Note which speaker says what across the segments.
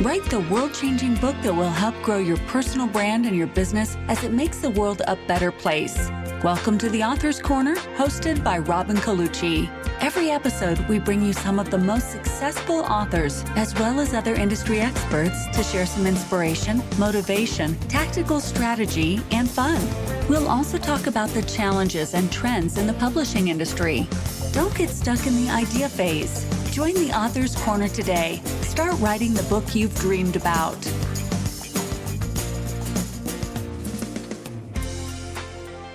Speaker 1: Write the world-changing book that will help grow your personal brand and your business as it makes the world a better place. Welcome to the Author's Corner, hosted by Robin Colucci. Every episode, we bring you some of the most successful authors, as well as other industry experts, to share some inspiration, motivation, tactical strategy, and fun. We'll also talk about the challenges and trends in the publishing industry. Don't get stuck in the idea phase. Join the Author's Corner today. Start writing the book you've dreamed about.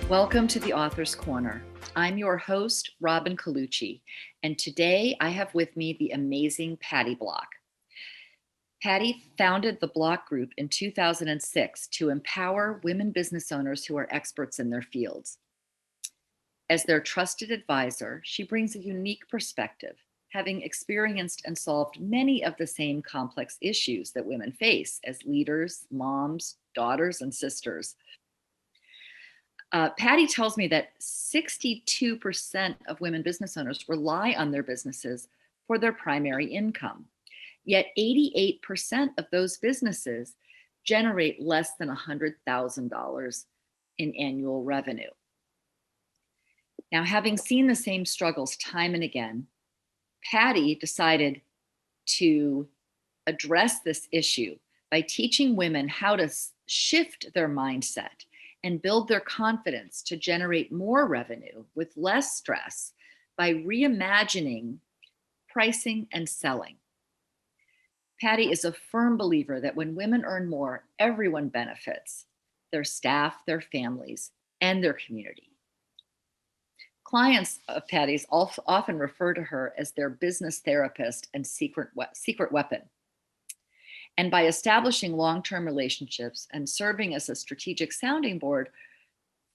Speaker 1: Welcome to the Author's Corner. I'm your host, Robin Colucci, and today I have with me the amazing Patty Block. Patty founded the Block Group in 2006 to empower women business owners who are experts in their fields. As their trusted advisor, she brings a unique perspective, having experienced and solved many of the same complex issues that women face as leaders, moms, daughters, and sisters. Patty tells me that 62% of women business owners rely on their businesses for their primary income. Yet 88% of those businesses generate less than $100,000 in annual revenue. Now, having seen the same struggles time and again, Patty decided to address this issue by teaching women how to shift their mindset and build their confidence to generate more revenue with less stress by reimagining pricing and selling. Patty is a firm believer that when women earn more, everyone benefits: their staff, their families, and their community. Clients of Patty's often refer to her as their business therapist and secret weapon. And by establishing long-term relationships and serving as a strategic sounding board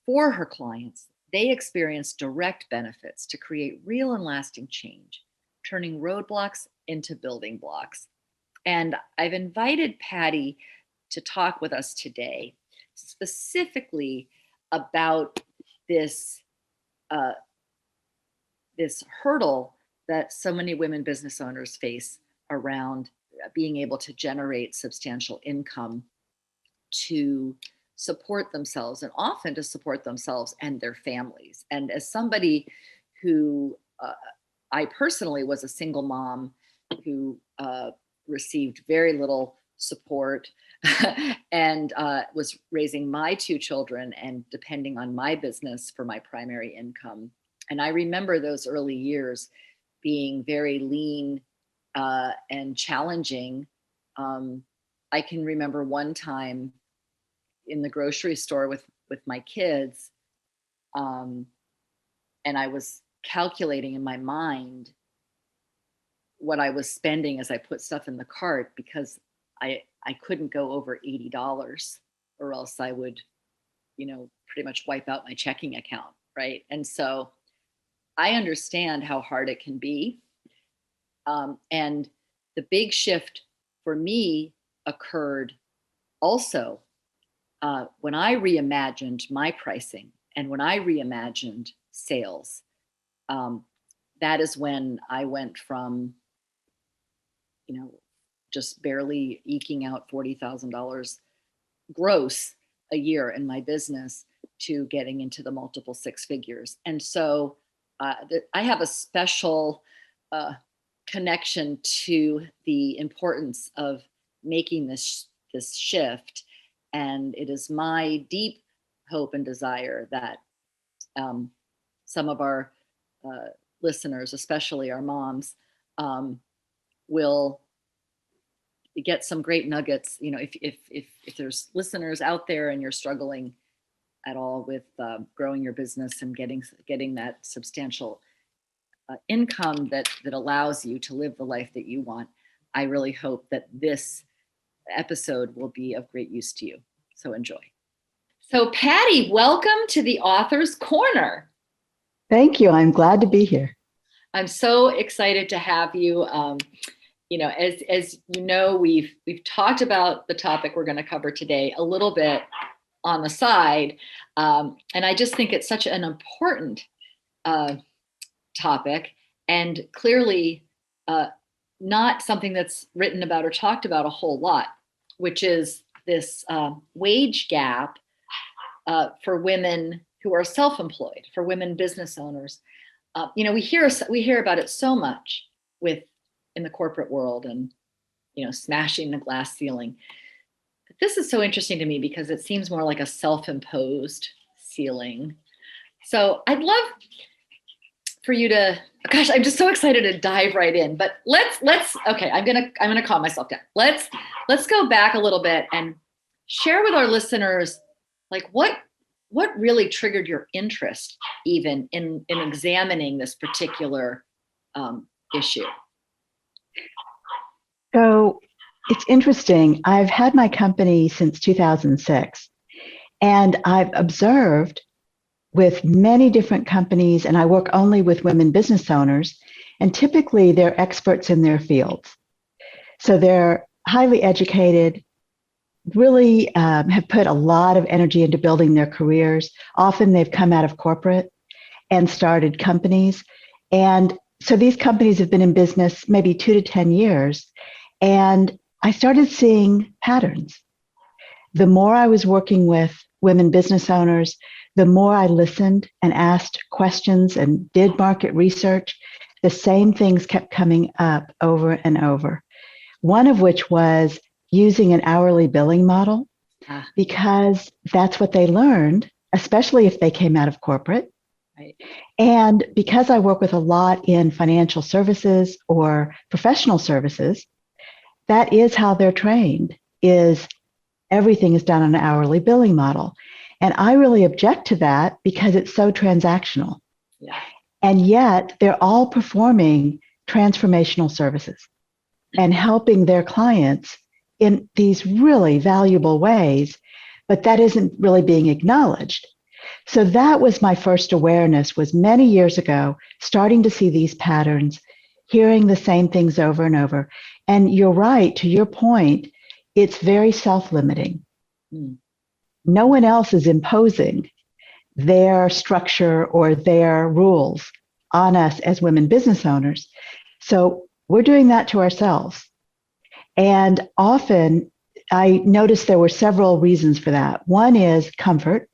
Speaker 1: for her clients, they experience direct benefits to create real and lasting change, turning roadblocks into building blocks. And I've invited Patty to talk with us today, specifically about this hurdle that so many women business owners face around being able to generate substantial income to support themselves, and often to support themselves and their families. And as somebody who, I personally was a single mom who received very little support and was raising my two children and depending on my business for my primary income. And I remember those early years being very lean and challenging. I can remember one time in the grocery store with my kids, and I was calculating in my mind what I was spending as I put stuff in the cart, because I couldn't go over $80 or else I would, pretty much wipe out my checking account, right? And so I understand how hard it can be. And the big shift for me occurred also when I reimagined my pricing and when I reimagined sales. That is when I went from, just barely eking out $40,000 gross a year in my business to getting into the multiple six figures. And so I have a special connection to the importance of making this shift. And it is my deep hope and desire that some of our listeners, especially our moms, will get some great nuggets. If there's listeners out there and you're struggling at all with growing your business and getting that substantial income that allows you to live the life that you want, I really hope that this episode will be of great use to you. So enjoy. So Patty, welcome to the Author's Corner.
Speaker 2: Thank you. I'm glad to be here.
Speaker 1: I'm so excited to have you. As you know, we've talked about the topic we're going to cover today a little bit on the side, and I just think it's such an important topic, and clearly not something that's written about or talked about a whole lot, which is this wage gap for women who are self-employed, for women business owners. We hear about it so much in the corporate world, and smashing the glass ceiling. But this is so interesting to me because it seems more like a self-imposed ceiling. So I'd love for you to, gosh, I'm just so excited to dive right in. But okay, I'm gonna calm myself down. Let's go back a little bit and share with our listeners, like what really triggered your interest even in examining this particular issue.
Speaker 2: So it's interesting. I've had my company since 2006, and I've observed with many different companies, and I work only with women business owners, and typically they're experts in their fields. So they're highly educated, really have put a lot of energy into building their careers. Often they've come out of corporate and started companies. And so these companies have been in business maybe 2 to 10 years. And I started seeing patterns. The more I was working with women business owners, the more I listened and asked questions and did market research, the same things kept coming up over and over. One of which was using an hourly billing model, because that's what they learned, especially if they came out of corporate.
Speaker 1: Right.
Speaker 2: And because I work with a lot in financial services or professional services, that is how they're trained, is everything is done on an hourly billing model. And I really object to that because it's so transactional.
Speaker 1: Yeah.
Speaker 2: And yet they're all performing transformational services and helping their clients in these really valuable ways, but that isn't really being acknowledged. So that was my first awareness, was many years ago, starting to see these patterns, hearing the same things over and over. And you're right, to your point, it's very self-limiting. No one else is imposing their structure or their rules on us as women business owners. So we're doing that to ourselves. And often I noticed there were several reasons for that. One is comfort.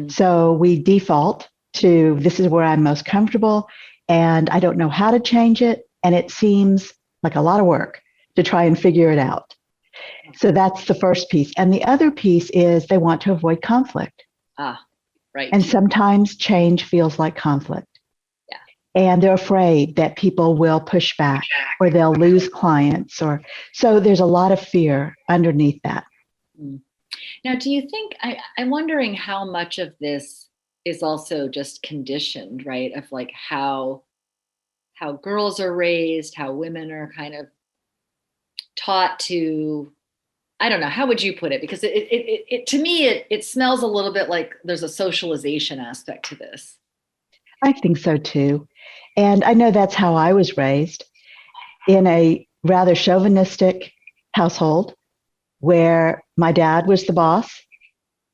Speaker 2: So we default to, this is where I'm most comfortable, and I don't know how to change it. And it seems like a lot of work to try and figure it out. So that's the first piece. And the other piece is they want to avoid conflict.
Speaker 1: Right.
Speaker 2: And sometimes change feels like conflict.
Speaker 1: Yeah.
Speaker 2: And they're afraid that people will push back or they'll lose clients, so there's a lot of fear underneath that.
Speaker 1: Now, do you think, I'm wondering how much of this is also just conditioned, right? Of like how girls are raised, how women are kind of taught to, I don't know, how would you put it? Because it to me, it smells a little bit like there's a socialization aspect to this.
Speaker 2: I think so too. And I know that's how I was raised, in a rather chauvinistic household where my dad was the boss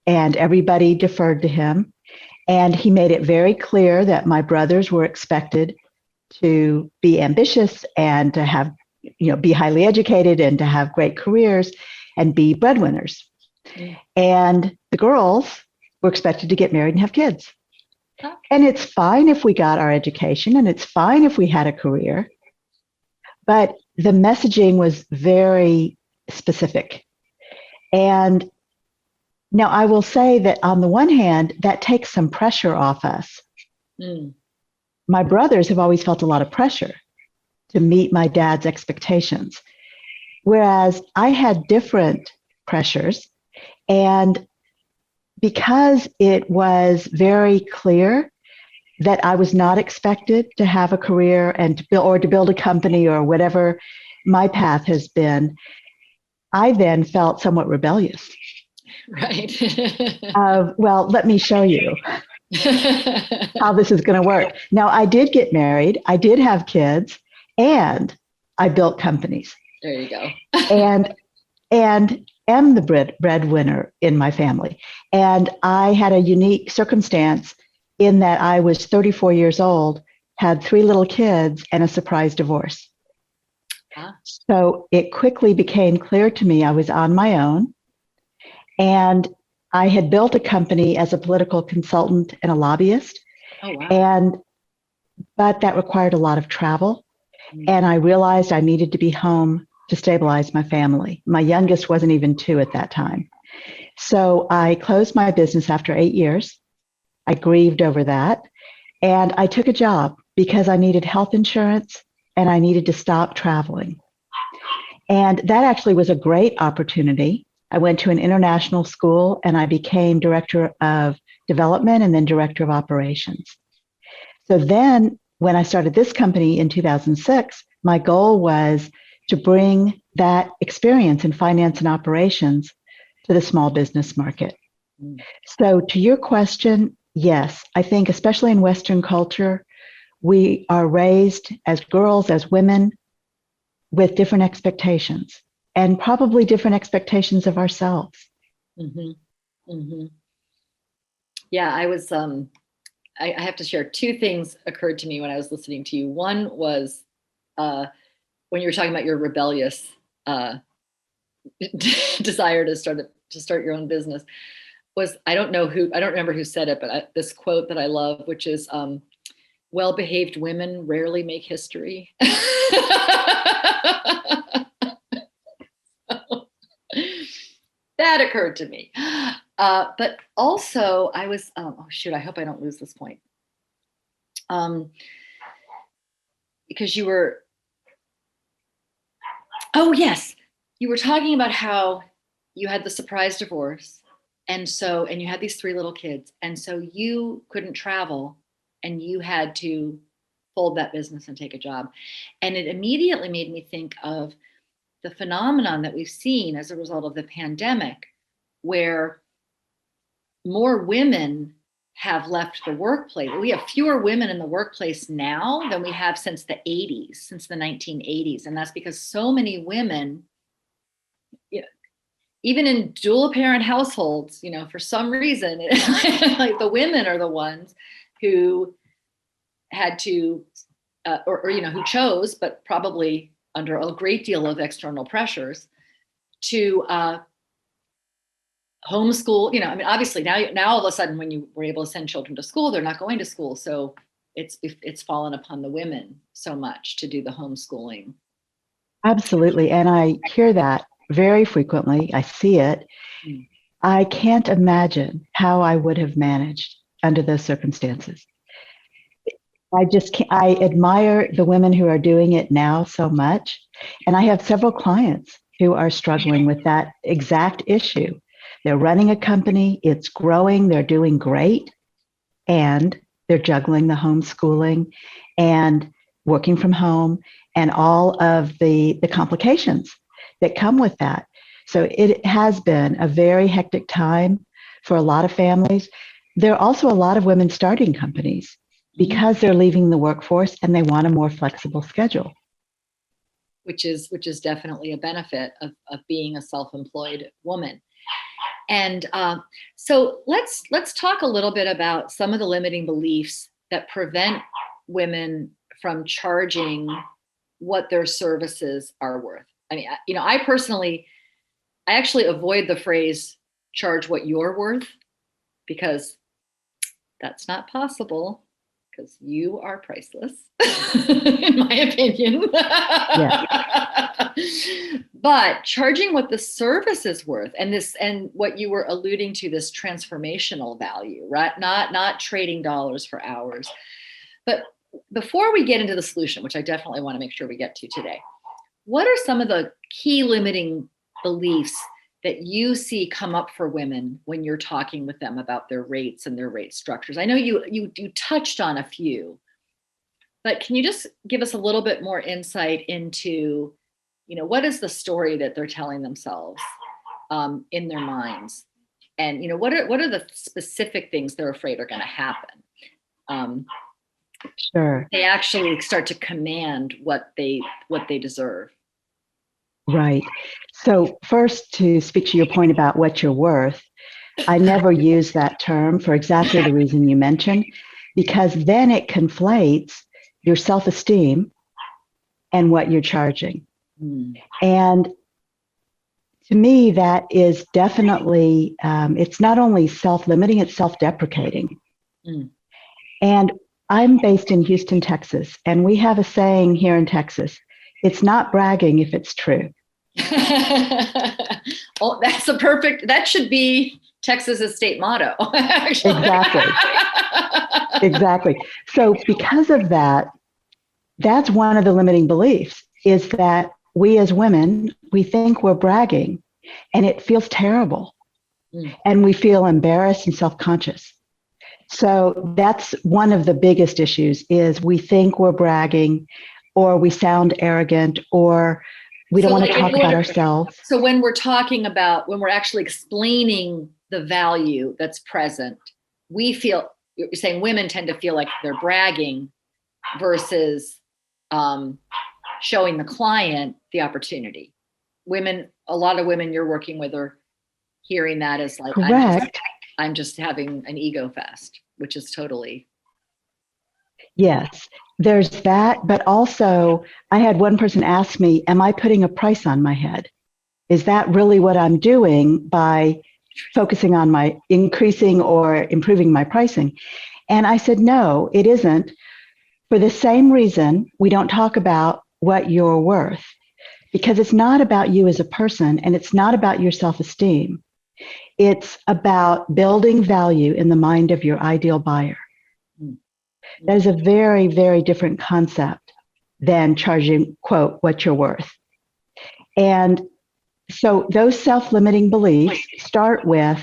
Speaker 2: and everybody deferred to him. And he made it very clear that my brothers were expected to be ambitious and to have, be highly educated and to have great careers and be breadwinners. And the girls were expected to get married and have kids. And it's fine if we got our education and it's fine if we had a career, but the messaging was very specific. And now I will say that on the one hand, that takes some pressure off us. My brothers have always felt a lot of pressure to meet my dad's expectations, whereas I had different pressures. And because it was very clear that I was not expected to have a career and to build a company or whatever my path has been, I then felt somewhat rebellious.
Speaker 1: Right.
Speaker 2: Well, let me show you how this is going to work. Now, I did get married, I did have kids, and I built companies.
Speaker 1: There you go.
Speaker 2: and am the breadwinner in my family. And I had a unique circumstance in that I was 34 years old, had 3 little kids, and a surprise divorce.
Speaker 1: Huh?
Speaker 2: So it quickly became clear to me I was on my own. And I had built a company as a political consultant and a lobbyist.
Speaker 1: Oh, wow.
Speaker 2: And but that required a lot of travel.
Speaker 1: Mm.
Speaker 2: And I realized I needed to be home to stabilize my family. My youngest wasn't even 2 at that time. So I closed my business after 8 years. I grieved over that. And I took a job because I needed health insurance and I needed to stop traveling. And that actually was a great opportunity. I went to an international school and I became director of development and then director of operations. So then when I started this company in 2006, my goal was to bring that experience in finance and operations to the small business market.
Speaker 1: Mm.
Speaker 2: So to your question, yes, I think especially in Western culture, we are raised as girls, as women, with different expectations and probably different expectations of ourselves.
Speaker 1: Mm-hmm. Mm-hmm. Yeah, I was I have to share, two things occurred to me when I was listening to you. One was when you were talking about your rebellious desire to start your own business. Was, I don't remember who said it, but this quote that I love, which is, "Well-behaved women rarely make history." That occurred to me. But also, I was, oh shoot, I hope I don't lose this point. Because you were, oh yes, you were talking about how you had the surprise divorce, and you had these 3 little kids, and so you couldn't travel, and you had to fold that business and take a job. And it immediately made me think of the phenomenon that we've seen as a result of the pandemic, where more women have left the workplace. We have fewer women in the workplace now than we have since the 80s, since the 1980s. And that's because so many women, even in dual parent households, for some reason, like the women are the ones who had to, or who chose, but probably under a great deal of external pressures, to homeschool. I mean, obviously now all of a sudden, when you were able to send children to school, they're not going to school. So it's fallen upon the women so much to do the homeschooling.
Speaker 2: Absolutely. And I hear that very frequently. I see it.
Speaker 1: Mm.
Speaker 2: I can't imagine how I would have managed under those circumstances. I admire the women who are doing it now so much. And I have several clients who are struggling with that exact issue. They're running a company, it's growing, they're doing great, and they're juggling the homeschooling and working from home and all of the complications that come with that. So it has been a very hectic time for a lot of families. There are also a lot of women starting companies because they're leaving the workforce and they want a more flexible schedule.
Speaker 1: Which is definitely a benefit of being a self-employed woman. And so let's talk a little bit about some of the limiting beliefs that prevent women from charging what their services are worth. I mean, I actually avoid the phrase "charge what you're worth," because that's not possible, because you are priceless, in my opinion.
Speaker 2: Yeah.
Speaker 1: But charging what the service is worth, and what you were alluding to, this transformational value, right? Not trading dollars for hours. But before we get into the solution, which I definitely want to make sure we get to today, what are some of the key limiting beliefs that you see come up for women when you're talking with them about their rates and their rate structures? I know you touched on a few, but can you just give us a little bit more insight into, what is the story that they're telling themselves in their minds, and what are the specific things they're afraid are going to happen?
Speaker 2: Sure.
Speaker 1: They actually start to command what they deserve.
Speaker 2: Right. So first, to speak to your point about what you're worth, I never use that term for exactly the reason you mentioned, because then it conflates your self-esteem and what you're charging.
Speaker 1: Mm.
Speaker 2: And to me, that is definitely, it's not only self-limiting, it's self-deprecating.
Speaker 1: Mm.
Speaker 2: And I'm based in Houston, Texas, and we have a saying here in Texas, it's not bragging if it's true.
Speaker 1: Oh, that's the perfect, that should be Texas's state motto, actually.
Speaker 2: Exactly. Exactly. So because of that, that's one of the limiting beliefs is that we as women, we think we're bragging and it feels terrible.
Speaker 1: Mm.
Speaker 2: And we feel embarrassed and self-conscious. So that's one of the biggest issues is we think we're bragging or we sound arrogant or we don't want to talk about ourselves.
Speaker 1: So when we're talking about, when we're actually explaining the value that's present, we feel, you're saying women tend to feel like they're bragging versus showing the client the opportunity. Women, a lot of women you're working with are hearing that as like,
Speaker 2: Correct.
Speaker 1: I'm just having an ego fest, which is totally.
Speaker 2: Yes, there's that. But also, I had one person ask me, am I putting a price on my head? Is that really what I'm doing by focusing on my increasing or improving my pricing? And I said, no, it isn't. For the same reason, we don't talk about what you're worth because it's not about you as a person and it's not about your self-esteem. It's about building value in the mind of your ideal buyer. That is a very, very different concept than charging, quote, what you're worth. And so those self-limiting beliefs start with,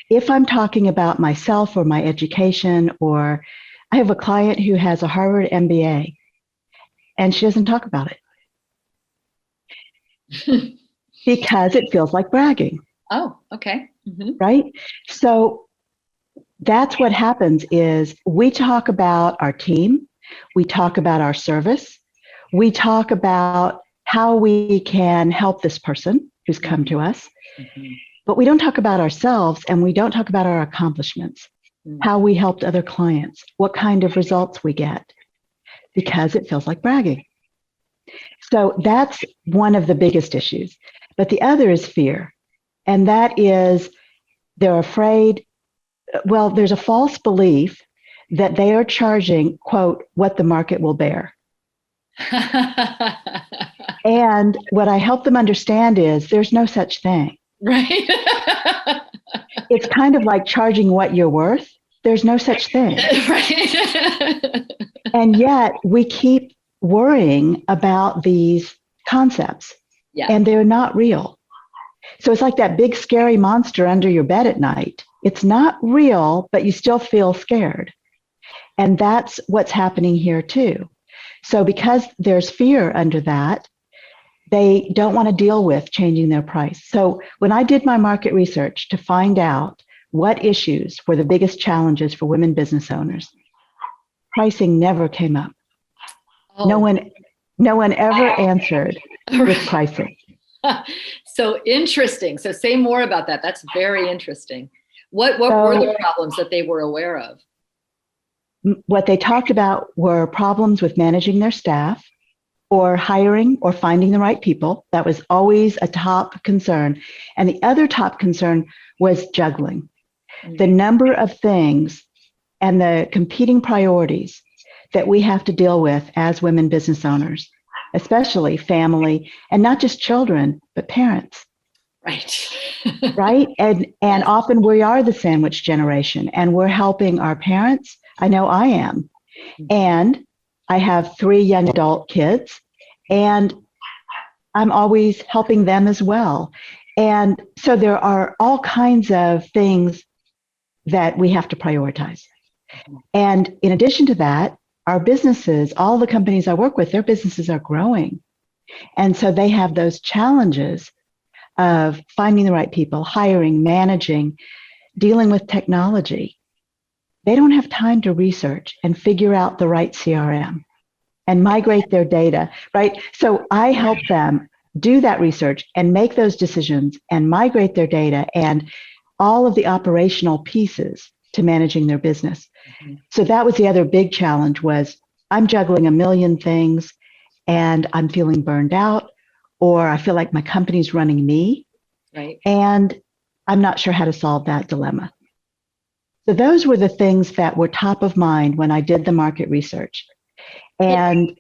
Speaker 2: if I'm talking about myself or my education, or I have a client who has a Harvard MBA and she doesn't talk about it because it feels like bragging.
Speaker 1: Oh, okay. Mm-hmm.
Speaker 2: Right? So that's what happens is we talk about our team, we talk about our service, we talk about how we can help this person who's come to us, but we don't talk about ourselves and we don't talk about our accomplishments, how we helped other clients, what kind of results we get, because it feels like bragging. So that's one of the biggest issues. But the other is fear. And that is they're afraid, well, there's a false belief that they are charging, quote, what the market will bear. And what I help them understand is there's no such thing.
Speaker 1: Right.
Speaker 2: It's kind of like charging what you're worth. There's no such thing.
Speaker 1: Right.
Speaker 2: And yet we keep worrying about these concepts, and they're not real. So it's like that big scary monster under your bed at night. It's not real, but you still feel scared. And that's what's happening here too. So because there's fear under that, they don't want to deal with changing their price. So when I did my market research to find out what issues were the biggest challenges for women business owners, pricing never came up. Oh. No one ever answered with pricing.
Speaker 1: So interesting. So say more about that. That's very interesting. What were the problems that they were aware of?
Speaker 2: What they talked about were problems with managing their staff or hiring or finding the right people. That was always a top concern. And the other top concern was juggling. The number of things and the competing priorities that we have to deal with as women business owners, especially family, and not just children, but parents.
Speaker 1: Right.
Speaker 2: Right? And often we are the sandwich generation and we're helping our parents. I know I am. And I have 3 young adult kids and I'm always helping them as well. And so there are all kinds of things that we have to prioritize. And in addition to that, our businesses, all the companies I work with, their businesses are growing. And so they have those challenges of finding the right people, hiring, managing, dealing with technology. They don't have time to research and figure out the right CRM and migrate their data, right? So I help them do that research and make those decisions and migrate their data and all of the operational pieces to managing their business. So that was the other big challenge was I'm juggling a million things and I'm feeling burned out or I feel like my company's running me.
Speaker 1: Right.
Speaker 2: And I'm not sure how to solve that dilemma. So those were the things that were top of mind when I did the market research. And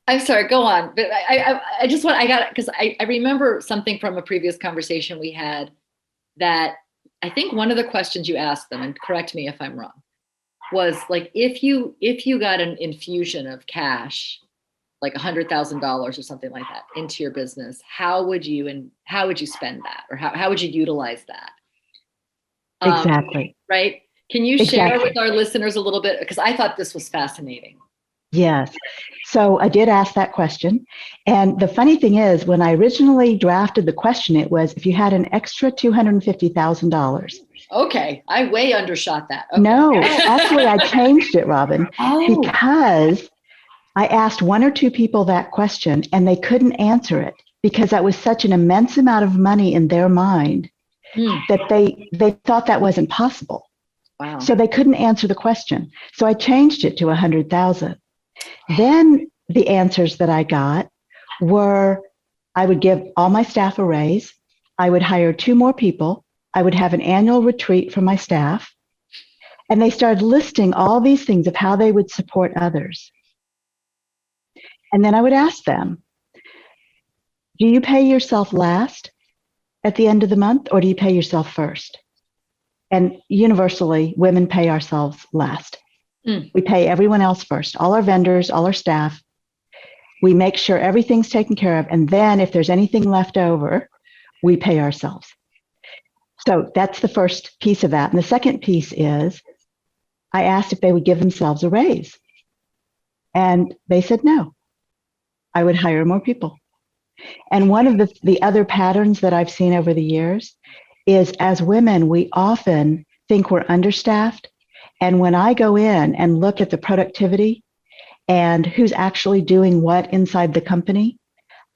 Speaker 1: I'm sorry, go on. But I just want, I got, because I remember something from a previous conversation we had that I think one of the questions you asked them, and correct me if I'm wrong, was like, if you got an infusion of cash, like $100,000 or something like that into your business, how would you spend that, or how would you utilize that?
Speaker 2: exactly.
Speaker 1: Right? Can you share
Speaker 2: Exactly.
Speaker 1: with our listeners a little bit? Because I thought this was fascinating.
Speaker 2: Yes. So I did ask that question. And the funny thing is, when I originally drafted the question, it was if you had an extra $250,000.
Speaker 1: Okay, I way undershot that. Okay.
Speaker 2: No, actually, I changed it, Robin,
Speaker 1: Oh,
Speaker 2: because I asked one or two people that question and they couldn't answer it because that was such an immense amount of money in their mind that they thought that wasn't possible.
Speaker 1: wow.
Speaker 2: So they couldn't answer the question. So I changed it to 100,000. Then the answers that I got were I would give all my staff a raise. I would hire 2 more people. I would have an annual retreat for my staff. And they started listing all these things of how they would support others. And then I would ask them, do you pay yourself last at the end of the month, or do you pay yourself first? And universally, women pay ourselves last. We pay everyone else first, all our vendors, all our staff. We make sure everything's taken care of. And then if there's anything left over, we pay ourselves. So that's the first piece of that. And the second piece is I asked if they would give themselves a raise. And they said no. I would hire more people. And one of the other patterns that I've seen over the years is as women, we often think we're understaffed. And when I go in and look at the productivity and who's actually doing what inside the company,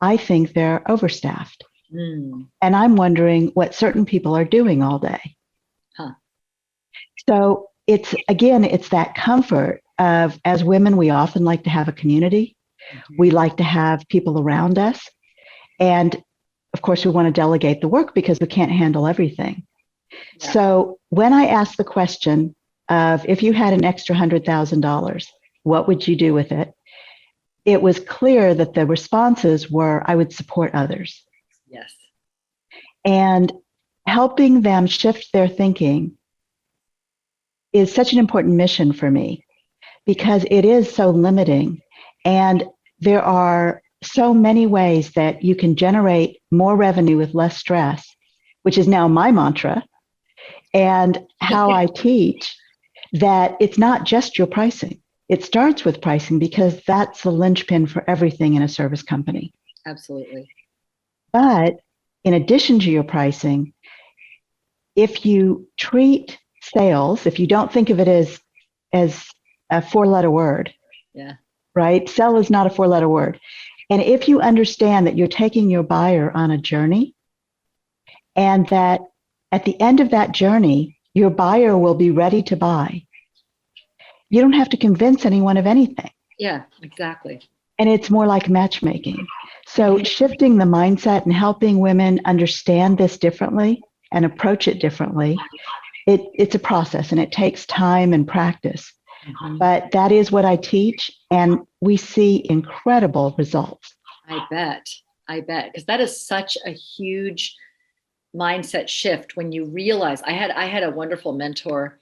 Speaker 2: I think they're overstaffed. And I'm wondering what certain people are doing all day.
Speaker 1: Huh.
Speaker 2: So it's that comfort of, as women, we often like to have a community. We like to have people around us. And of course, we want to delegate the work because we can't handle everything. Yeah. So when I asked the question of if you had an extra $100,000, what would you do with it? It was clear that the responses were, I would support others.
Speaker 1: Yes.
Speaker 2: And helping them shift their thinking is such an important mission for me because it is so limiting. And there are so many ways that you can generate more revenue with less stress, which is now my mantra, and how I teach that it's not just your pricing. It starts with pricing because that's the linchpin for everything in a service company.
Speaker 1: Absolutely.
Speaker 2: But in addition to your pricing, if you treat sales, if you don't think of it as a 4-letter word,
Speaker 1: yeah,
Speaker 2: right? Sell is not a 4-letter word. And if you understand that you're taking your buyer on a journey and that at the end of that journey, your buyer will be ready to buy, you don't have to convince anyone of anything.
Speaker 1: Yeah, exactly.
Speaker 2: And it's more like matchmaking. So shifting the mindset and helping women understand this differently and approach it differently, it's a process and it takes time and practice. But that is what I teach, and we see incredible results.
Speaker 1: I bet, because that is such a huge mindset shift when you realize. I had a wonderful mentor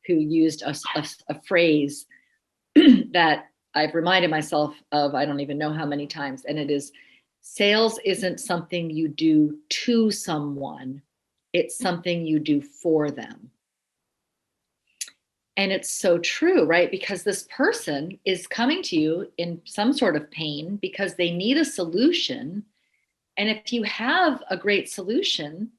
Speaker 1: who used a phrase that I've reminded myself of, I don't even know how many times, and it is, sales isn't something you do to someone, it's something you do for them. And it's so true, right? Because this person is coming to you in some sort of pain because they need a solution. And if you have a great solution,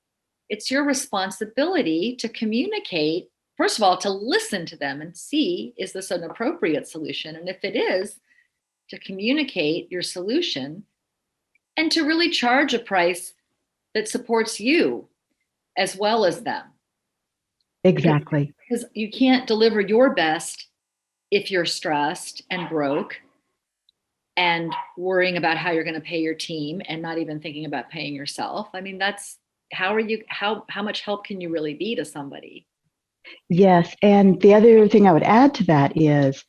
Speaker 1: it's your responsibility to communicate, first of all, to listen to them and see, is this an appropriate solution? And if it is, to communicate your solution and to really charge a price that supports you as well as them.
Speaker 2: Exactly.
Speaker 1: Because you can't deliver your best if you're stressed and broke. and worrying about how you're going to pay your team and not even thinking about paying yourself. I mean, that's how much help can you really be to somebody?
Speaker 2: Yes. And the other thing I would add to that is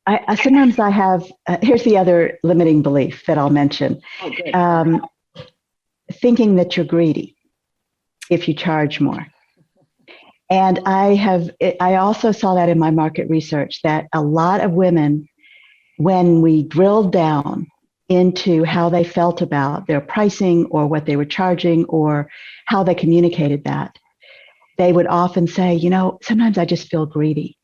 Speaker 2: I sometimes I have, here's the other limiting belief that I'll mention.
Speaker 1: Oh, good.
Speaker 2: Thinking that you're greedy if you charge more. And I also saw that in my market research that a lot of women, when we drilled down into how they felt about their pricing or what they were charging or how they communicated that, they would often say, sometimes I just feel greedy.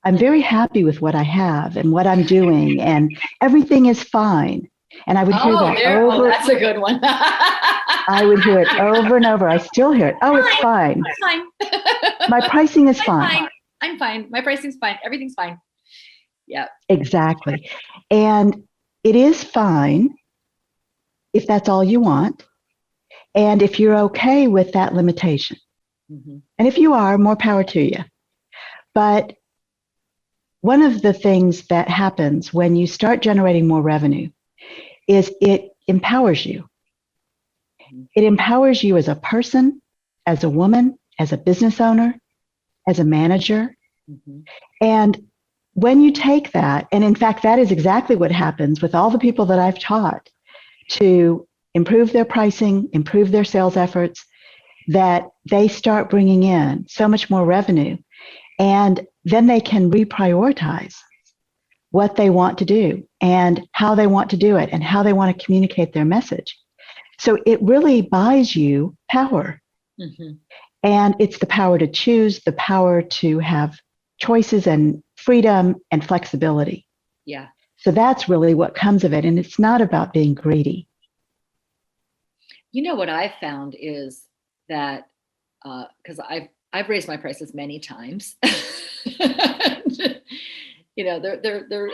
Speaker 2: I'm very happy with what I have and what I'm doing, and everything is fine. And I would hear that over.
Speaker 1: Oh, that's a good one.
Speaker 2: I would hear it over and over. I still hear it. Oh, it's fine.
Speaker 1: It's fine.
Speaker 2: My pricing is fine.
Speaker 1: I'm fine. My pricing's fine. Everything's fine. Yeah.
Speaker 2: Exactly. And it is fine if that's all you want. And if you're okay with that limitation. Mm-hmm. And if you are, more power to you. But one of the things that happens when you start generating more revenue is it empowers you. It empowers you as a person, as a woman, as a business owner, as a manager. Mm-hmm. And when you take that, and in fact, that is exactly what happens with all the people that I've taught to improve their pricing, improve their sales efforts, that they start bringing in so much more revenue. And then they can reprioritize what they want to do and how they want to do it and how they want to communicate their message. So it really buys you power. Mm-hmm. And it's the power to choose, the power to have choices and freedom and flexibility.
Speaker 1: Yeah.
Speaker 2: So that's really what comes of it. And it's not about being greedy.
Speaker 1: What I've found is that, because I've raised my prices many times. They're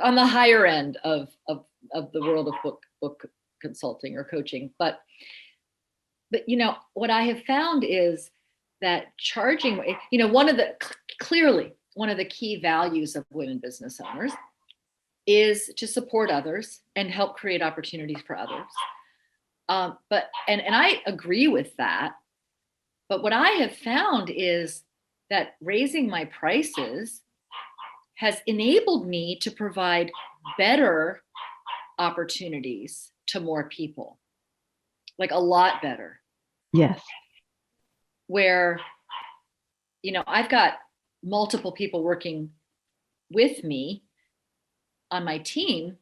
Speaker 1: on the higher end of the world of book consulting or coaching. But what I have found is that charging, clearly one of the key values of women business owners is to support others and help create opportunities for others. But I agree with that. But what I have found is that raising my prices has enabled me to provide better opportunities to more people, like a lot better.
Speaker 2: Yes.
Speaker 1: Where, I've got multiple people working with me on my team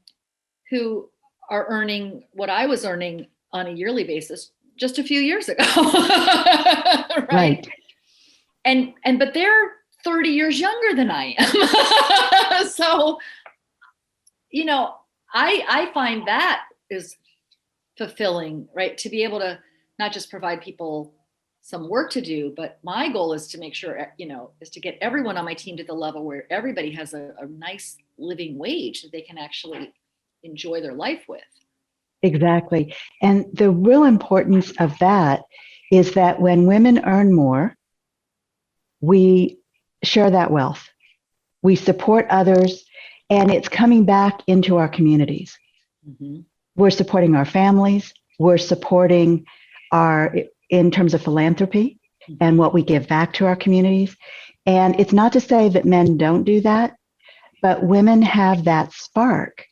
Speaker 1: who are earning what I was earning on a yearly basis just a few years ago. Right. But they're 30 years younger than I am. So, I find that is fulfilling, right? To be able to not just provide people some work to do, but my goal is to make sure, is to get everyone on my team to the level where everybody has a nice living wage that they can actually enjoy their life with.
Speaker 2: Exactly. And the real importance of that is that when women earn more, we share that wealth. We support others, and it's coming back into our communities. Mm-hmm. We're supporting our families. We're supporting in terms of philanthropy and what we give back to our communities. And it's not to say that men don't do that, but women have that spark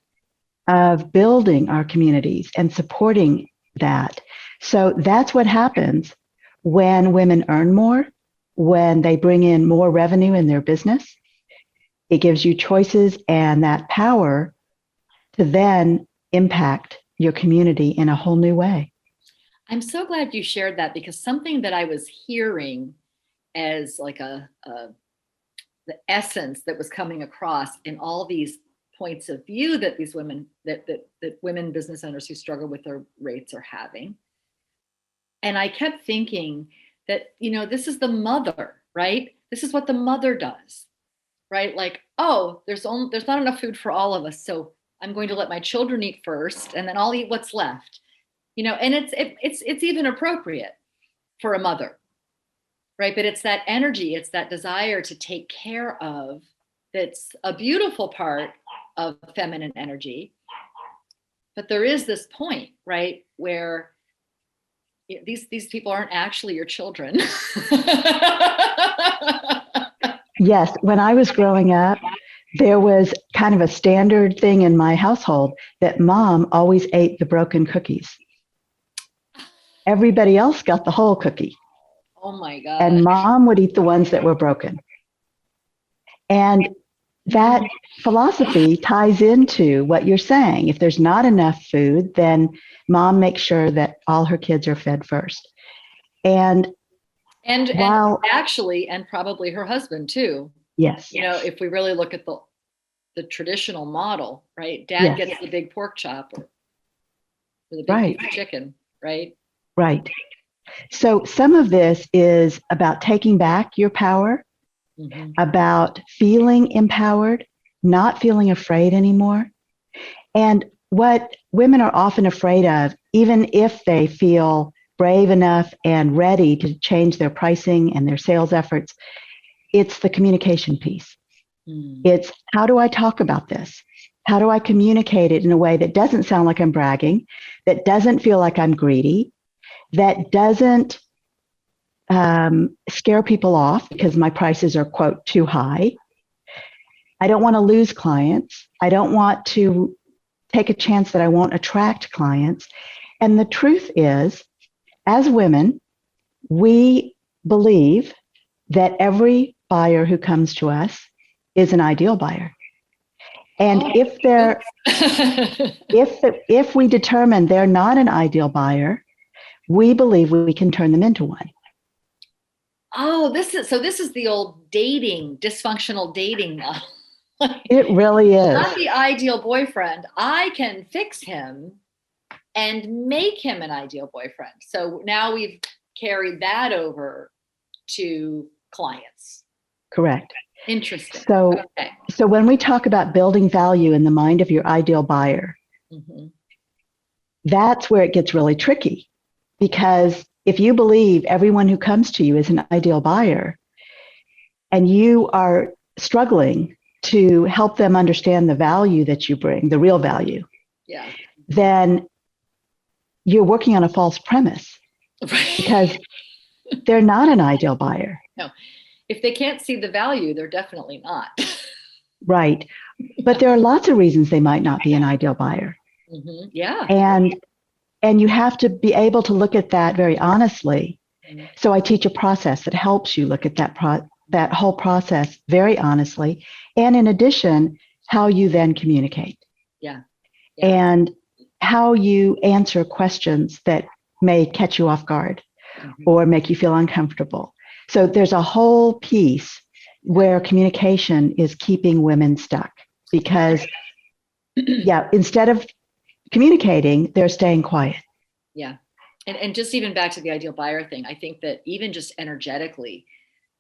Speaker 2: of building our communities and supporting that. So that's what happens when women earn more, when they bring in more revenue in their business. It gives you choices and that power to then impact your community in a whole new way.
Speaker 1: I'm so glad you shared that, because something that I was hearing as like the essence that was coming across in all these points of view that these women, that women business owners who struggle with their rates are having. And I kept thinking that, this is the mother, right? This is what the mother does, right? Like, oh, there's not enough food for all of us, so I'm going to let my children eat first, and then I'll eat what's left, and it's even appropriate for a mother, right? But it's that energy, it's that desire to take care of, that's a beautiful part of feminine energy. But there is this point, right, where these people aren't actually your children.
Speaker 2: Yes, when I was growing up, there was kind of a standard thing in my household that mom always ate the broken cookies. Everybody else got the whole cookie.
Speaker 1: Oh my God.
Speaker 2: And mom would eat the ones that were broken. And that philosophy ties into what you're saying. If there's not enough food, then mom makes sure that all her kids are fed first. And
Speaker 1: actually, and probably her husband too.
Speaker 2: Yes.
Speaker 1: You know, if we really look at the traditional model, right? Dad gets the big pork chop or the big piece of chicken, right?
Speaker 2: Right. So some of this is about taking back your power, about feeling empowered, not feeling afraid anymore. And what women are often afraid of, even if they feel brave enough and ready to change their pricing and their sales efforts, it's the communication piece. It's how do I talk about this? How do I communicate it in a way that doesn't sound like I'm bragging, that doesn't feel like I'm greedy, that doesn't scare people off because my prices are, quote, too high. I don't want to lose clients. I don't want to take a chance that I won't attract clients. And the truth is, as women, we believe that every buyer who comes to us is an ideal buyer. And if we determine they're not an ideal buyer, we believe we can turn them into one.
Speaker 1: Oh, this is the old dysfunctional dating model.
Speaker 2: It really is.
Speaker 1: Not the ideal boyfriend. I can fix him and make him an ideal boyfriend. So now we've carried that over to clients.
Speaker 2: Correct.
Speaker 1: Interesting.
Speaker 2: So when we talk about building value in the mind of your ideal buyer, that's where it gets really tricky. Because if you believe everyone who comes to you is an ideal buyer, and you are struggling to help them understand the value that you bring, the real value, then you're working on a false premise, because they're not an ideal buyer.
Speaker 1: No, if they can't see the value, they're definitely not.
Speaker 2: Right. But there are lots of reasons they might not be an ideal buyer.
Speaker 1: Yeah.
Speaker 2: And you have to be able to look at that very honestly. So I teach a process that helps you look at that whole process very honestly. And in addition, how you then communicate.
Speaker 1: Yeah.
Speaker 2: And how you answer questions that may catch you off guard or make you feel uncomfortable. So there's a whole piece where communication is keeping women stuck because, instead of communicating, they're staying quiet.
Speaker 1: Yeah. And just even back to the ideal buyer thing, I think that even just energetically,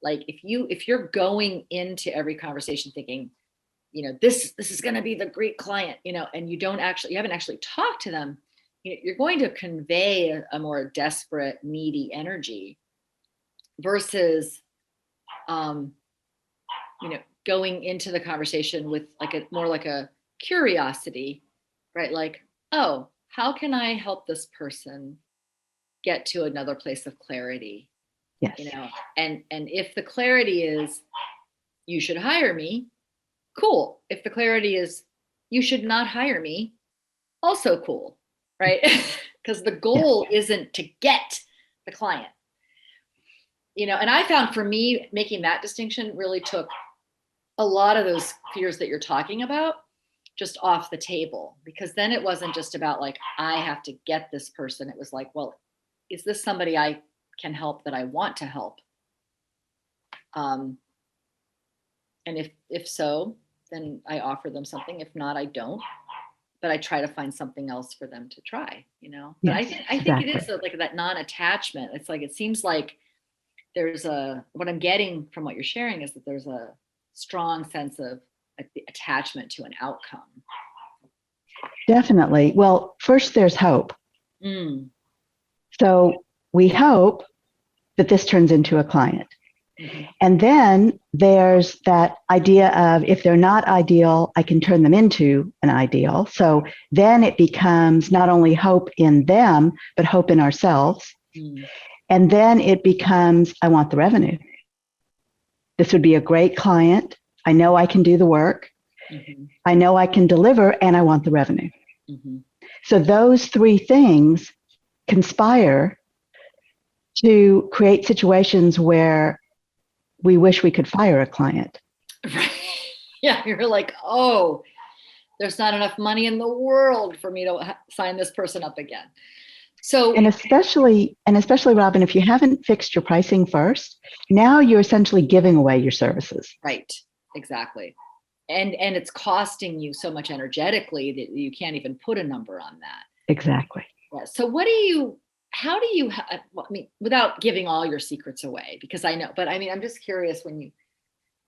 Speaker 1: like if you're going into every conversation thinking, this is going to be the great client, and you haven't actually talked to them, you're going to convey a more desperate, needy energy versus, going into the conversation with more like a curiosity, right? Like, oh, how can I help this person get to another place of clarity?
Speaker 2: Yes.
Speaker 1: And if the clarity is, you should hire me, cool. If the clarity is, you should not hire me, also cool, right? Because the goal isn't to get the client. And I found for me, making that distinction really took a lot of those fears that you're talking about just off the table, because then it wasn't just about like, I have to get this person. It was like, well, is this somebody I can help that I want to help? And if so, then I offer them something. If not, I don't. But I try to find something else for them to try, But
Speaker 2: yes,
Speaker 1: I think it is like that non-attachment. It's like, it seems like there's what I'm getting from what you're sharing is that there's a strong sense of the attachment to an outcome.
Speaker 2: Definitely. Well, first there's hope. So we hope that this turns into a client. And then there's that idea of if they're not ideal, I can turn them into an ideal. So then it becomes not only hope in them, but hope in ourselves. And then it becomes, I want the revenue. This would be a great client. I know I can do the work. I know I can deliver, and I want the revenue. So those three things conspire to create situations where we wish we could fire a client.
Speaker 1: Right. Yeah, you're like, oh, there's not enough money in the world for me to sign this person up again. So,
Speaker 2: and especially, Robin, if you haven't fixed your pricing first, now you're essentially giving away your services.
Speaker 1: Right. Exactly. And it's costing you so much energetically that you can't even put a number on that.
Speaker 2: Exactly.
Speaker 1: Yeah. So how do you, well, I mean, without giving all your secrets away, because I know, but I mean, I'm just curious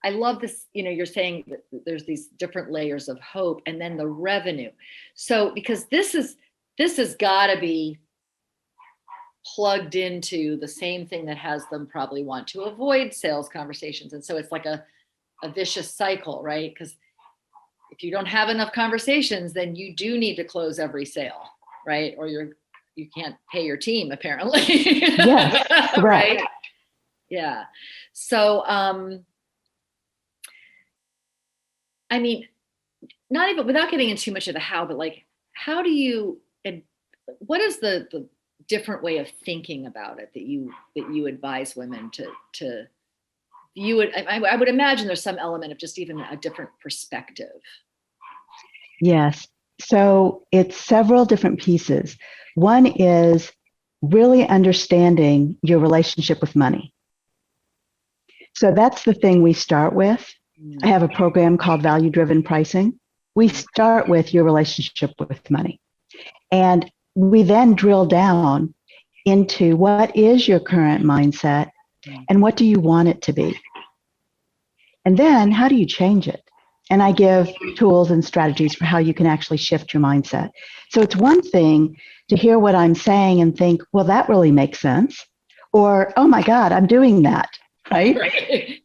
Speaker 1: I love this, you're saying that there's these different layers of hope and then the revenue. So, because this has got to be plugged into the same thing that has them probably want to avoid sales conversations. And so it's like a vicious cycle, right? Because if you don't have enough conversations, then you do need to close every sale, right? Or you can't pay your team, apparently.
Speaker 2: Yes, correct.
Speaker 1: Right? Yeah. So, I mean, not even without getting into too much of the how, but like, how do you, and what is the different way of thinking about it that you advise women to view it? I would imagine there's some element of just even a different perspective.
Speaker 2: Yes. So it's several different pieces. One is really understanding your relationship with money. So that's the thing we start with. I have a program called Value Driven Pricing. We start with your relationship with money. And we then drill down into what is your current mindset and what do you want it to be? And then how do you change it? And I give tools and strategies for how you can actually shift your mindset. So it's one thing to hear what I'm saying and think, well, that really makes sense. Or, oh my God, I'm doing that, right?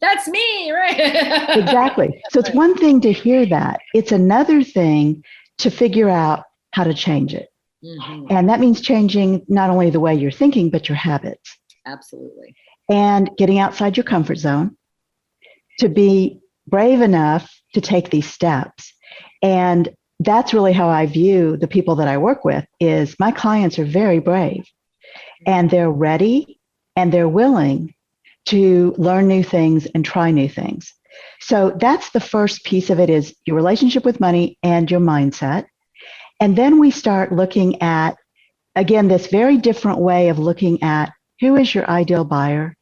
Speaker 1: That's me, right?
Speaker 2: Exactly. So it's one thing to hear that. It's another thing to figure out how to change it. And that means changing not only the way you're thinking, but your habits.
Speaker 1: Absolutely.
Speaker 2: And getting outside your comfort zone to be brave enough to take these steps. And that's really how I view the people that I work with is my clients are very brave and they're ready and they're willing to learn new things and try new things. So that's the first piece of it is your relationship with money and your mindset. And then we start looking at, again, this very different way of looking at who is your ideal buyer?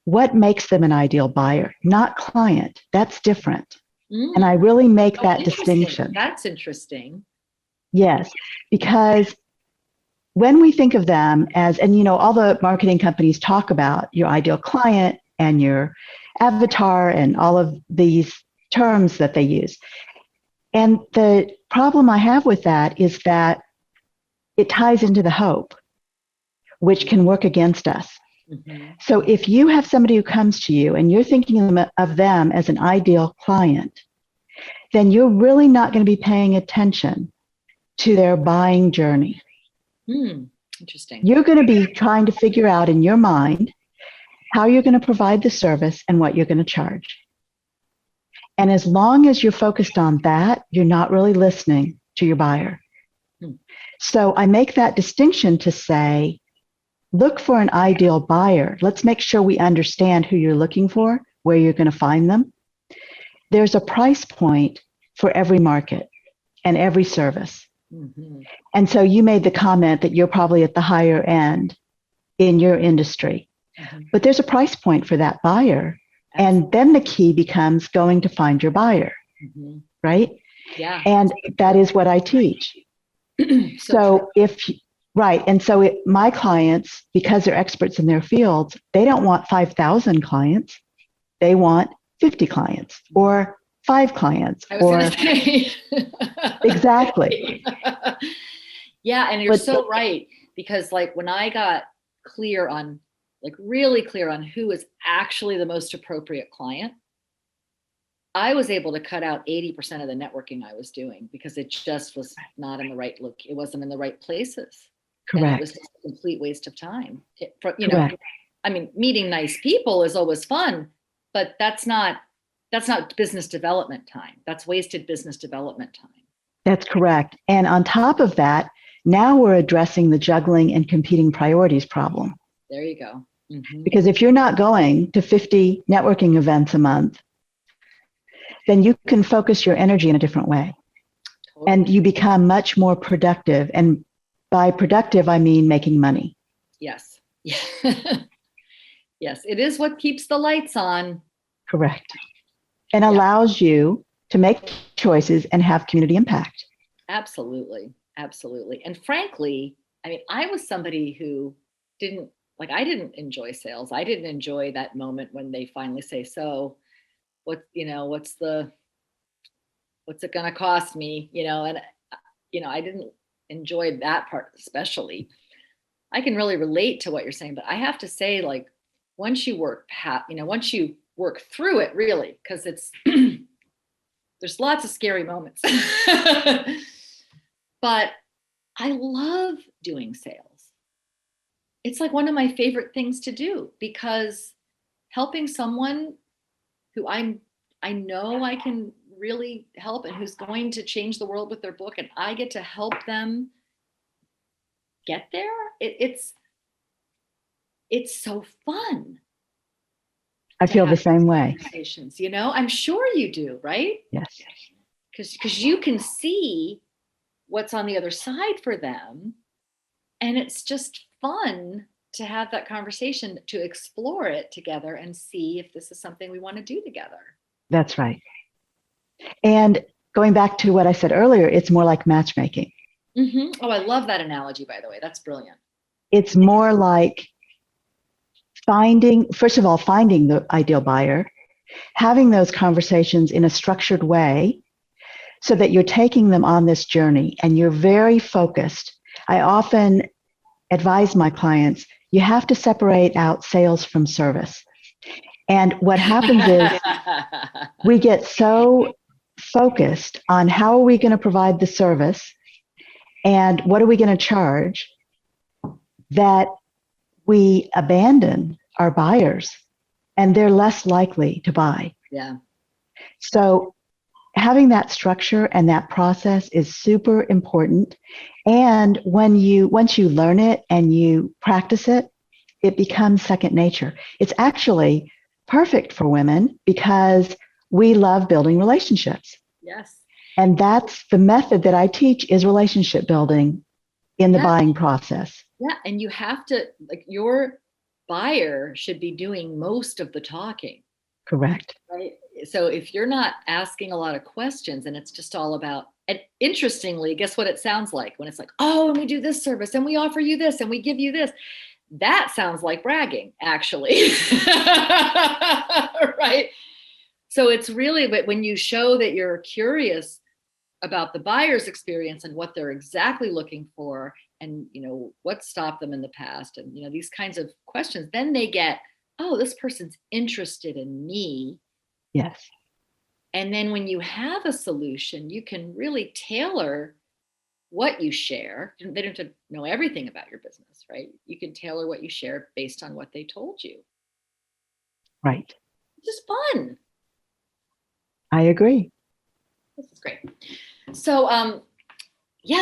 Speaker 2: What makes them an ideal buyer? Not client. That's different. And I really make that distinction.
Speaker 1: That's interesting.
Speaker 2: Yes, because when we think of them as, and all the marketing companies talk about your ideal client and your avatar and all of these terms that they use. And the problem I have with that is that it ties into the hope, which can work against us. So if you have somebody who comes to you and you're thinking of them as an ideal client, then you're really not going to be paying attention to their buying journey.
Speaker 1: Interesting.
Speaker 2: You're going to be trying to figure out in your mind how you're going to provide the service and what you're going to charge. And as long as you're focused on that, you're not really listening to your buyer. So I make that distinction to say, look for an ideal buyer. Let's make sure we understand who you're looking for, where you're going to find them. There's a price point for every market and every service. And so you made the comment that you're probably at the higher end in your industry, but there's a price point for that buyer. And then the key becomes going to find your buyer, right?
Speaker 1: Yeah.
Speaker 2: And that is what I teach. My clients, because they're experts in their fields, they don't want 5,000 clients. They want 50 clients or 5 clients. Exactly.
Speaker 1: Yeah. And you're so right. Because like when I got clear on like really clear on who is actually the most appropriate client, I was able to cut out 80% of the networking I was doing because it just was not in the right look. It wasn't in the right places.
Speaker 2: Correct.
Speaker 1: And it was just a complete waste of time.
Speaker 2: Correct.
Speaker 1: I mean, meeting nice people is always fun, but that's not business development time. That's wasted business development time.
Speaker 2: That's correct. And on top of that, now we're addressing the juggling and competing priorities problem.
Speaker 1: There you go. Mm-hmm.
Speaker 2: Because if you're not going to 50 networking events a month, then you can focus your energy in a different way. Totally. And you become much more productive. And by productive, I mean making money.
Speaker 1: Yes. Yes, it is what keeps the lights on.
Speaker 2: Correct. And allows you to make choices and have community impact.
Speaker 1: Absolutely. Absolutely. And frankly, I mean, I was somebody who I didn't enjoy sales. I didn't enjoy that moment when they finally say, so what's it going to cost me? And I didn't enjoy that part, especially. I can really relate to what you're saying, but I have to say, like, once you work through it, really, because it's, there's lots of scary moments, but I love doing sales. It's like one of my favorite things to do, because helping someone who I know I can really help and who's going to change the world with their book, and I get to help them get there. It's so fun.
Speaker 2: I feel the same way.
Speaker 1: I'm sure you do, right?
Speaker 2: Yes.
Speaker 1: Because you can see what's on the other side for them. And it's just fun to have that conversation, to explore it together and see if this is something we want to do together.
Speaker 2: That's right. And going back to what I said earlier, it's more like matchmaking.
Speaker 1: Mm-hmm. Oh, I love that analogy, by the way. That's brilliant.
Speaker 2: It's more like finding the ideal buyer, having those conversations in a structured way so that you're taking them on this journey and you're very focused. I often advise my clients, you have to separate out sales from service. And what happens is we get so focused on how are we going to provide the service and what are we going to charge that we abandon our buyers and they're less likely to buy.
Speaker 1: Yeah.
Speaker 2: So having that structure and that process is super important. And once you learn it and you practice it, it becomes second nature. It's actually perfect for women because we love building relationships.
Speaker 1: Yes.
Speaker 2: And that's the method that I teach, is relationship building in the buying process.
Speaker 1: Yeah. And you have to, like, your buyer should be doing most of the talking.
Speaker 2: Correct.
Speaker 1: Right. So if you're not asking a lot of questions and it's just all about, and interestingly, guess what it sounds like when it's like, oh, and we do this service and we offer you this and we give you this. That sounds like bragging, actually. Right. So it's really, but when you show that you're curious about the buyer's experience and what they're exactly looking for, and what stopped them in the past, and these kinds of questions, then they get, oh, this person's interested in me.
Speaker 2: Yes.
Speaker 1: And then when you have a solution, you can really tailor what you share. They don't have to know everything about your business, right? You can tailor what you share based on what they told you.
Speaker 2: Right.
Speaker 1: It's just fun.
Speaker 2: I agree.
Speaker 1: This is great. So,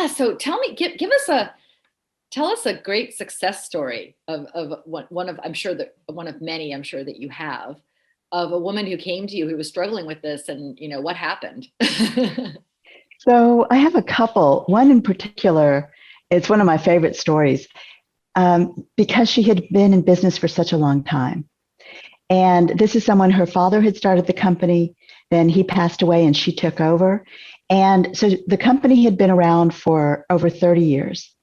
Speaker 1: so tell me, tell us a great success story of one of, I'm sure that one of many, I'm sure that you have, of a woman who came to you who was struggling with this, and what happened.
Speaker 2: So I have a couple. One in particular, it's one of my favorite stories, because she had been in business for such a long time. And this is someone, her father had started the company, then he passed away and she took over. And so the company had been around for over 30 years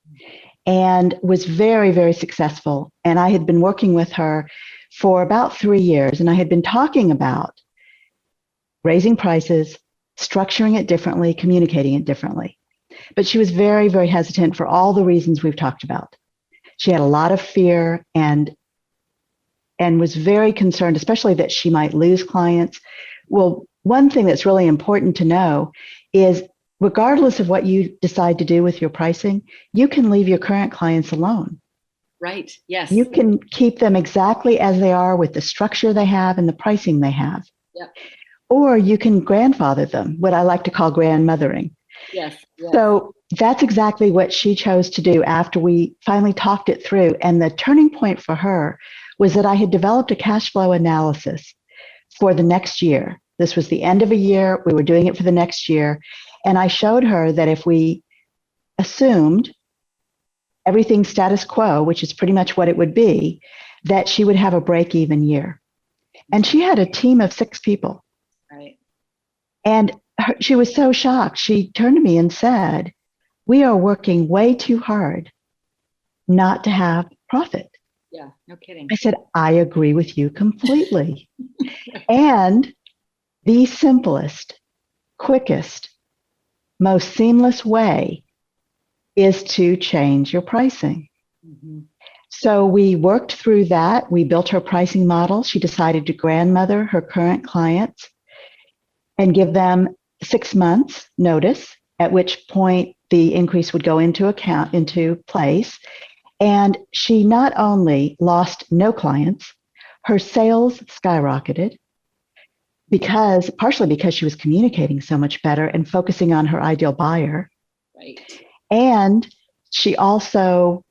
Speaker 2: and was very, very successful. And I had been working with her for about 3 years, and I had been talking about raising prices, structuring it differently, communicating it differently. But she was very, very hesitant for all the reasons we've talked about. She had a lot of fear, and and was very concerned, especially that she might lose clients. Well, one thing that's really important to know is regardless of what you decide to do with your pricing, you can leave your current clients alone.
Speaker 1: Right. Yes.
Speaker 2: You can keep them exactly as they are with the structure they have and the pricing they have.
Speaker 1: Yep.
Speaker 2: Or you can grandfather them, what I like to call grandmothering.
Speaker 1: Yes. Yes.
Speaker 2: So that's exactly what she chose to do after we finally talked it through. And the turning point for her was that I had developed a cash flow analysis for the next year. This was the end of a year. We were doing it for the next year. And I showed her that if we assumed everything status quo, which is pretty much what it would be, that she would have a break-even year. And she had a team of 6 people.
Speaker 1: Right.
Speaker 2: And she was so shocked. She turned to me and said, "We are working way too hard not to have profit."
Speaker 1: Yeah, no kidding.
Speaker 2: I said, "I agree with you completely." And the simplest, quickest, most seamless way is to change your pricing. Mm-hmm. So we worked through that. We built her pricing model. She decided to grandmother her current clients and give them 6 months notice, at which point the increase would go into place. And she not only lost no clients, her sales skyrocketed partially because she was communicating so much better and focusing on her ideal buyer.
Speaker 1: Right.
Speaker 2: And she also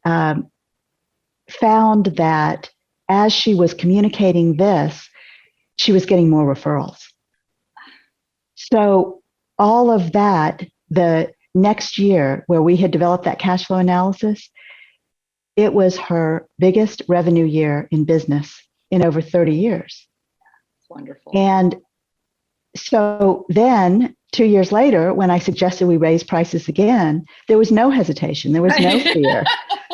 Speaker 2: found that as she was communicating this, she was getting more referrals. So all of that, the next year where we had developed that cash flow analysis, it was her biggest revenue year in business in over 30 years.
Speaker 1: That's wonderful.
Speaker 2: And so then 2 years later, when I suggested we raise prices again, there was no hesitation. There was no fear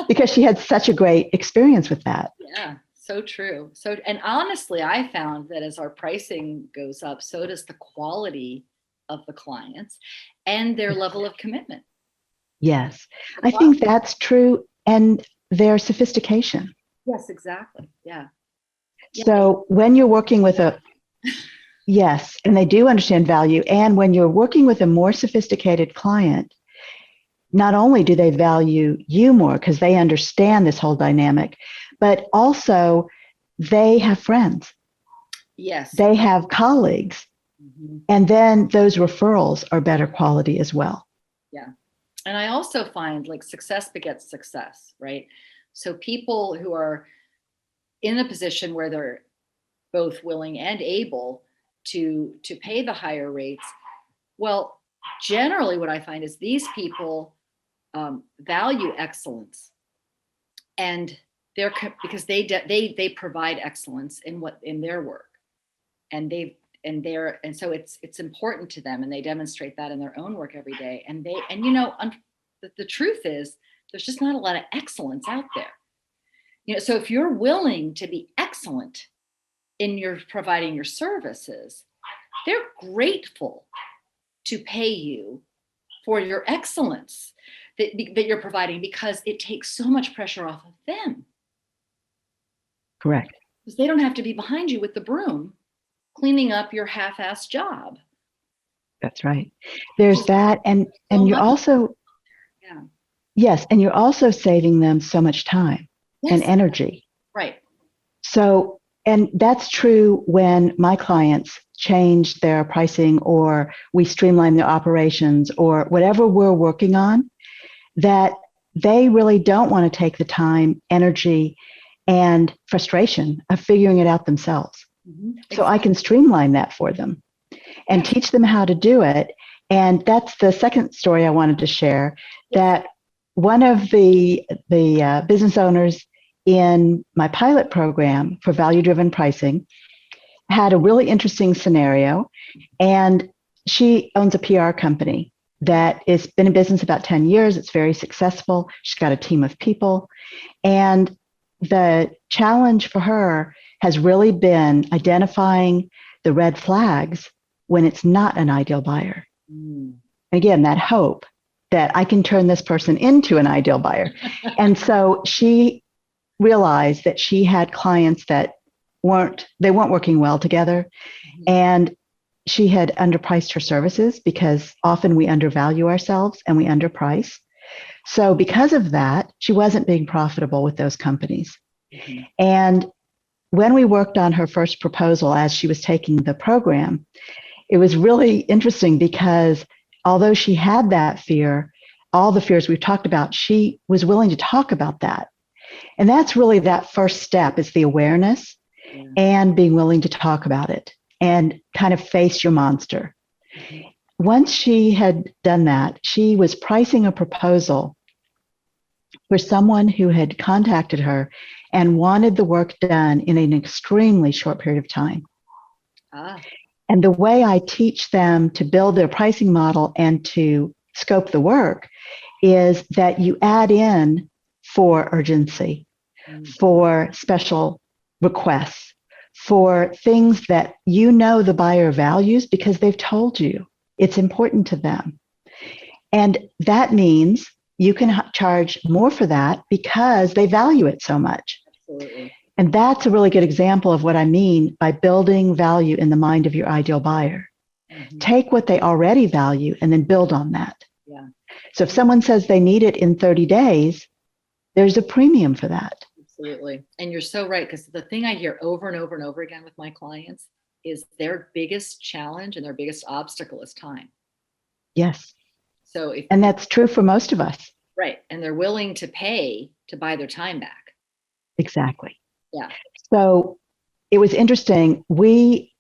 Speaker 2: because she had such a great experience with that.
Speaker 1: Yeah, so true. And honestly, I found that as our pricing goes up, so does the quality of the clients and their level of commitment.
Speaker 2: Yes, I think that's true. And their sophistication.
Speaker 1: Yes, exactly. Yeah.
Speaker 2: So when you're working with yes, and they do understand value. And when you're working with a more sophisticated client, not only do they value you more because they understand this whole dynamic, but also they have friends.
Speaker 1: Yes.
Speaker 2: They have colleagues. Mm-hmm. And then those referrals are better quality as well.
Speaker 1: Yeah. And I also find like success begets success, right? So people who are in a position where they're both willing and able to pay the higher rates, well, generally what I find is these people value excellence, and because they provide excellence in their work, and so it's important to them, and they demonstrate that in their own work every day. And the truth is there's just not a lot of excellence out there. So if you're willing to be excellent in your providing your services, they're grateful to pay you for your excellence that you're providing, because it takes so much pressure off of them.
Speaker 2: Correct.
Speaker 1: Because they don't have to be behind you with the broom cleaning up your half-assed job.
Speaker 2: That's right. There's that. And you're also, yes, and you're also saving them so much time and energy.
Speaker 1: Right.
Speaker 2: So, and that's true when my clients change their pricing or we streamline their operations or whatever we're working on, that they really don't want to take the time, energy, and frustration of figuring it out themselves. Mm-hmm. So I can streamline that for them and teach them how to do it. And that's the second story I wanted to share, that one of the business owners in my pilot program for value-driven pricing had a really interesting scenario. And she owns a PR company that has been in business about 10 years. It's very successful. She's got a team of people. And the challenge for her has really been identifying the red flags when it's not an ideal buyer. Mm. Again, that hope that I can turn this person into an ideal buyer. And so she realize that she had clients that weren't working well together. Mm-hmm. And she had underpriced her services because often we undervalue ourselves and we underprice. So because of that, she wasn't being profitable with those companies. Mm-hmm. And when we worked on her first proposal as she was taking the program, it was really interesting because although she had that fear, all the fears we've talked about, she was willing to talk about that. And that's really that first step is the awareness and being willing to talk about it and kind of face your monster. Mm-hmm. Once she had done that, she was pricing a proposal for someone who had contacted her and wanted the work done in an extremely short period of time. And the way I teach them to build their pricing model and to scope the work is that you add in for urgency, for special requests, for things that you know the buyer values because they've told you it's important to them. And that means you can charge more for that because they value it so much. Absolutely. And that's a really good example of what I mean by building value in the mind of your ideal buyer. Mm-hmm. Take what they already value and then build on that. Yeah. So if someone says they need it in 30 days, there's a premium for that.
Speaker 1: Absolutely. And you're so right, because the thing I hear over and over and over again with my clients is their biggest challenge and their biggest obstacle is time.
Speaker 2: Yes.
Speaker 1: So
Speaker 2: and that's true for most of us.
Speaker 1: Right. And they're willing to pay to buy their time back.
Speaker 2: Exactly.
Speaker 1: Yeah.
Speaker 2: So it was interesting. We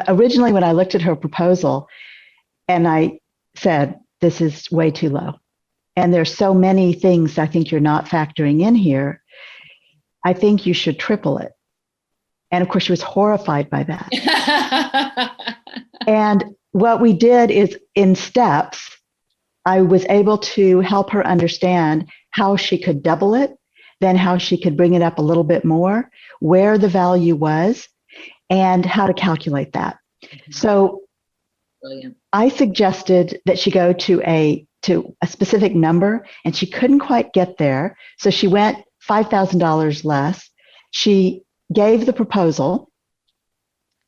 Speaker 2: originally, when I looked at her proposal and I said, this is way too low. And there's so many things I think you're not factoring in here. I think you should triple it. And of course, she was horrified by that. And what we did is in steps, I was able to help her understand how she could double it, then how she could bring it up a little bit more, where the value was, and how to calculate that. Mm-hmm. So brilliant. I suggested that she go to a specific number, and she couldn't quite get there. So she went $5,000 less. She gave the proposal,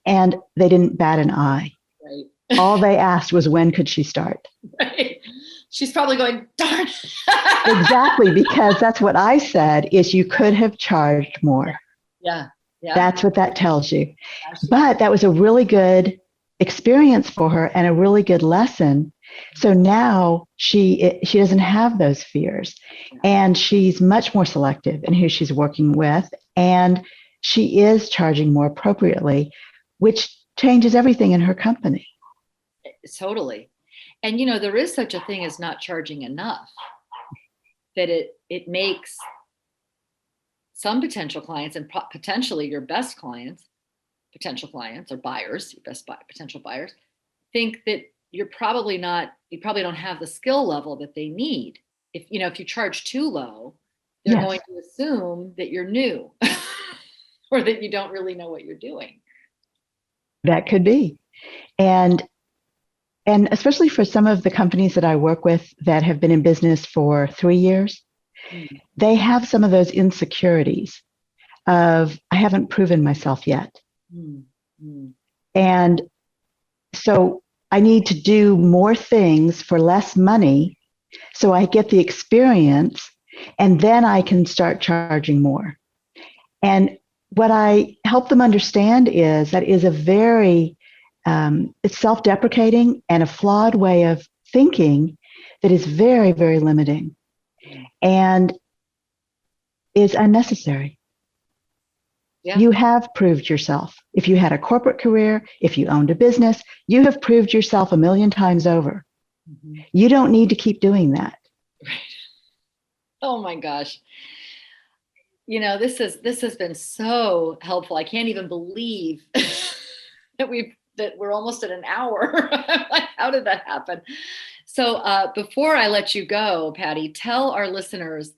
Speaker 2: and they didn't bat an eye. Right. All they asked was, when could she start?
Speaker 1: Right. She's probably going, darn.
Speaker 2: Exactly, because that's what I said, is you could have charged more.
Speaker 1: Yeah. Yeah.
Speaker 2: That's what that tells you. But that was a really good experience for her and a really good lesson. So now she doesn't have those fears, and she's much more selective in who she's working with, and she is charging more appropriately, which changes everything in her company.
Speaker 1: Totally. And, you know, there is such a thing as not charging enough, that it makes some potential clients and potentially your best clients, potential clients or buyers, your best potential buyers, think that you probably don't have the skill level that they need. If you charge too low, they're Yes. going to assume that you're new or that you don't really know what you're doing.
Speaker 2: That could be. And especially for some of the companies that I work with that have been in business for 3 years, they have some of those insecurities of, I haven't proven myself yet. And so I need to do more things for less money so I get the experience, and then I can start charging more. And what I help them understand is that is a very it's self-deprecating and a flawed way of thinking that is very, very limiting and is unnecessary. Yeah. You have proved yourself. If you had a corporate career, if you owned a business, you have proved yourself 1,000,000 times over. Mm-hmm. You don't need to keep doing that.
Speaker 1: Right. Oh my gosh. You know, this has been so helpful. I can't even believe that we're almost at an hour. Like, how did that happen? So before I let you go, Patty, tell our listeners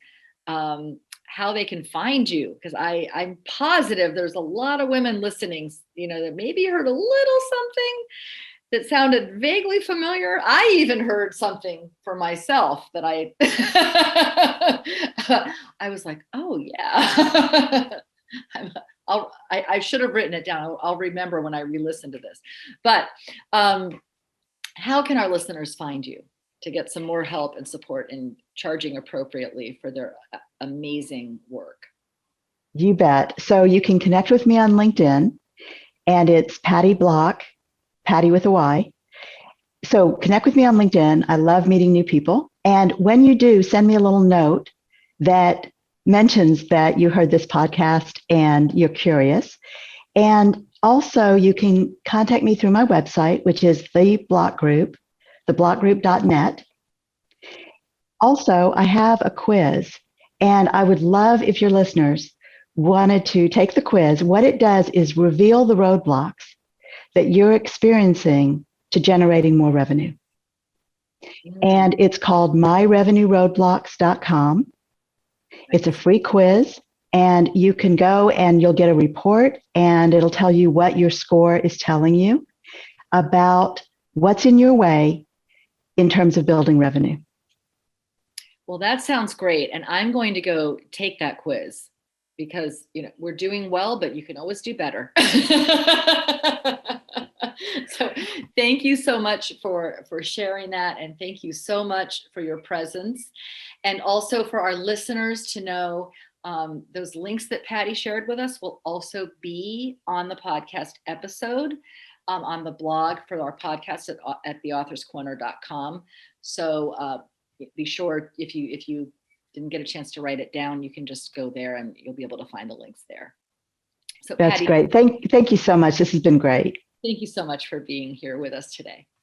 Speaker 1: how they can find you, because I'm positive there's a lot of women listening, that maybe heard a little something that sounded vaguely familiar. I even heard something for myself that I was like, oh yeah. I should have written it down. I'll remember when I re-listen to this. But how can our listeners find you to get some more help and support in charging appropriately for their amazing work?
Speaker 2: You bet. So you can connect with me on LinkedIn, and it's Patty Block, Patty with a Y. So connect with me on LinkedIn. I love meeting new people. And when you do, send me a little note that mentions that you heard this podcast and you're curious. And also, you can contact me through my website, which is The Block Group, theblockgroup.net. Also, I have a quiz, and I would love if your listeners wanted to take the quiz. What it does is reveal the roadblocks that you're experiencing to generating more revenue. And it's called myrevenueroadblocks.com. It's a free quiz, and you can go and you'll get a report, and it'll tell you what your score is telling you about what's in your way in terms of building revenue.
Speaker 1: Well, that sounds great. And I'm going to go take that quiz because, we're doing well, but you can always do better. So thank you so much for sharing that. And thank you so much for your presence. And also for our listeners to know, those links that Patty shared with us will also be on the podcast episode, on the blog for our podcast at theauthorscorner.com. So be sure, if you didn't get a chance to write it down, you can just go there and you'll be able to find the links there. So
Speaker 2: that's
Speaker 1: Patty,
Speaker 2: great. Thank you so much. This has been great.
Speaker 1: Thank you so much for being here with us today.